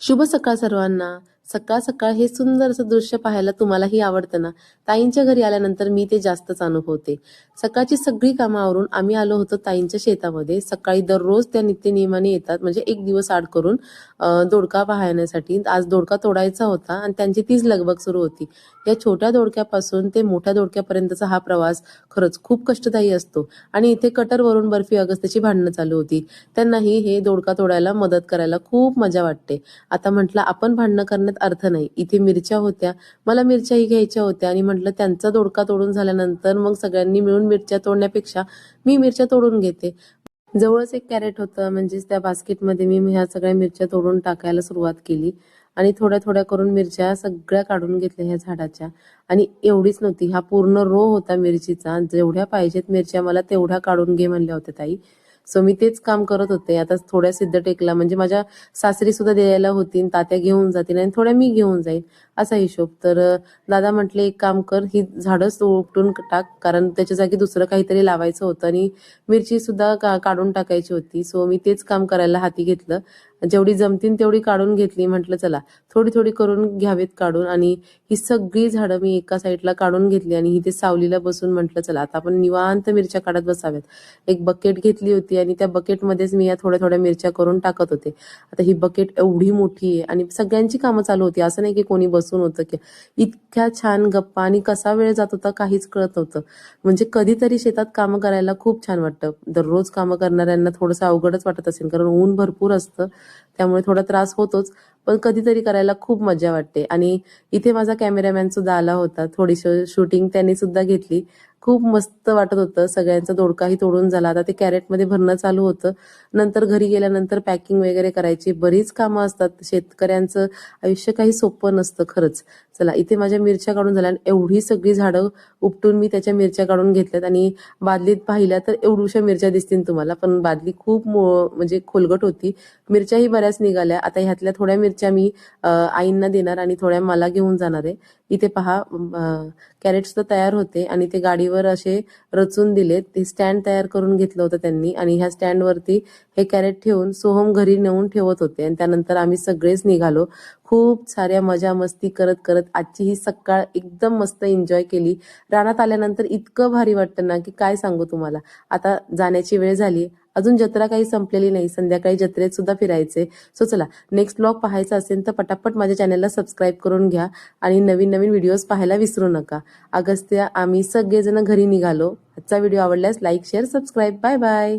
शुभ सकाळ सर्वांना. सकाळ सकाळ हे सुंदर असं दृश्य पाहायला तुम्हालाही आवडतं ना? ताईंच्या घरी आल्यानंतर मी ते जास्तच अनुभवते. सकाळची सगळी कामं आवरून आम्ही आलो होतो ताईंच्या शेतामध्ये. सकाळी दररोज त्या नित्यनेमाने येतात, म्हणजे एक दिवस आड करून दोडका पाहण्यासाठी. आज दोडका तोडायचा होता आणि त्यांची तीच लगबग सुरू होती. या छोट्या दोडक्यापासून ते मोठ्या दोडक्यापर्यंतचा हा प्रवास खरंच खूप कष्टदायी असतो. आणि इथे कटरवरून बर्फी अगस्त्याची भांडणं चालू होती. त्यांनाही हे दोडका तोडायला मदत करायला खूप मजा वाटते. आता म्हटलं आपण भांडणं करण्यात अर्थ नाही. इथे मिरच्या होत्या, मला मिरच्याही घ्यायच्या होत्या आणि म्हटलं त्यांचा दोडका तोडून झाल्यानंतर मग सगळ्यांनी मिळून मिरच्या तोडण्यापेक्षा मी मिरच्या तोडून घेते. जवळच एक कॅरेट होतं, म्हणजेच त्या बास्केटमध्ये मी ह्या सगळ्या मिरच्या तोडून टाकायला सुरुवात केली आणि थोड्या थोड्या करून मिरच्या सगळ्या काढून घेतल्या ह्या झाडाच्या. आणि एवढीच नव्हती, हा पूर्ण रो होता मिरचीचा. जेवढ्या पाहिजेत मिरच्या मला तेवढ्या काढून घे म्हणल्या होत्या ताई. सो मी तेच काम करत होते. आता थोड्या सिद्धटेकला, म्हणजे माझ्या सासरी सुद्धा द्यायला होती, तात्या घेऊन जातील आणि थोड्या मी घेऊन जाईन असा हिशोब. तर दादा म्हटले एक काम कर, ही झाडच उपटून टाक, कारण त्याच्या जागी दुसरं काहीतरी लावायचं होतं आणि मिरची सुद्धा काढून टाकायची होती. सो मी तेच काम करायला हाती घेतलं. जेवढी जमतीन तेवढी काढून घेतली. म्हटलं चला थोडी थोडी करून घ्यावेत काढून. आणि ही सगळी झाडं मी एका साईडला काढून घेतली आणि इथे सावलीला बसून म्हटलं चला आता आपण निवांत मिरच्या काढत बसाव्यात. एक बकेट घेतली होती आणि त्या बकेटमध्येच मी या थोड्या थोड्या मिरच्या करून टाकत होते. आता ही बकेट एवढी मोठी आहे आणि सगळ्यांची कामं चालू होती, असं नाही की कोणी बसून होतं. की इतक्या छान गप्पा आणि कसा वेळ जात होता काहीच कळत नव्हतं. म्हणजे कधीतरी शेतात कामं करायला खूप छान वाटतं. दररोज कामं करणाऱ्यांना थोडंसं अवघडच वाटत असेल, कारण ऊन भरपूर असतं, त्यामुळे थोडा त्रास होतोच. पण कधीतरी करायला खूप मजा वाटते. आणि इथे माझा कॅमेरामॅन सुद्धा आला होता, थोडीशी शूटिंग त्यांनी सुद्धा घेतली. खूप मस्त वाटत होतं. सगळ्यांचा दोडकाही तोडून झाला. आता ते कॅरेटमध्ये भरणं चालू होतं. नंतर घरी गेल्यानंतर पॅकिंग वगैरे करायची बरीच कामं असतात. शेतकऱ्यांचं आयुष्य काही सोपं नसतं खरंच. चला इथे माझ्या मिरच्या काढून झाल्या आणि एवढी सगळी झाडं उपटून मी त्याच्या मिरच्या काढून घेतल्यात. आणि बादलीत पाहिल्या तर एवढ्याशा मिरच्या दिसतील तुम्हाला, पण बादली खूप म्हणजे खोलगट होती. मिरच्याही बऱ्याच निघाल्या. आता ह्यातल्या थोड्या मिरच्या मी आईंना देणार आणि थोड्या मला घेऊन जाणार आहे. इथे पहा कॅरेट सुद्धा तयार होते आणि ते गाडीवर असे रचून दिलेत. ते स्टँड तयार करून घेतलं होतं त्यांनी आणि ह्या स्टँडवरती हे कॅरेट ठेवून सोहम घरी नेऊन ठेवत होते. आणि त्यानंतर आम्ही सगळेच निघालो. खूप साऱ्या मजा मस्ती करत करत आजची ही सकाळ एकदम मस्त एन्जॉय केली. रानात आल्यानंतर इतकं भारी वाटतं ना की काय सांगू तुम्हाला. आता जाण्याची वेळ झाली. अजून जत्रा काही संपलेली नाही, संध्याकाळी जत्रेत सुद्धा फिरायचे. सो चला नेक्स्ट ब्लॉग पाहायचा असेल तर पटापट माझ्या चॅनलला सबस्क्राईब करून घ्या आणि नवीन नवीन व्हिडिओज पाहायला विसरू नका. अगस्त्या आम्ही सगळेजण घरी निघालो. आजचा व्हिडिओ आवडल्यास like share subscribe. Bye bye.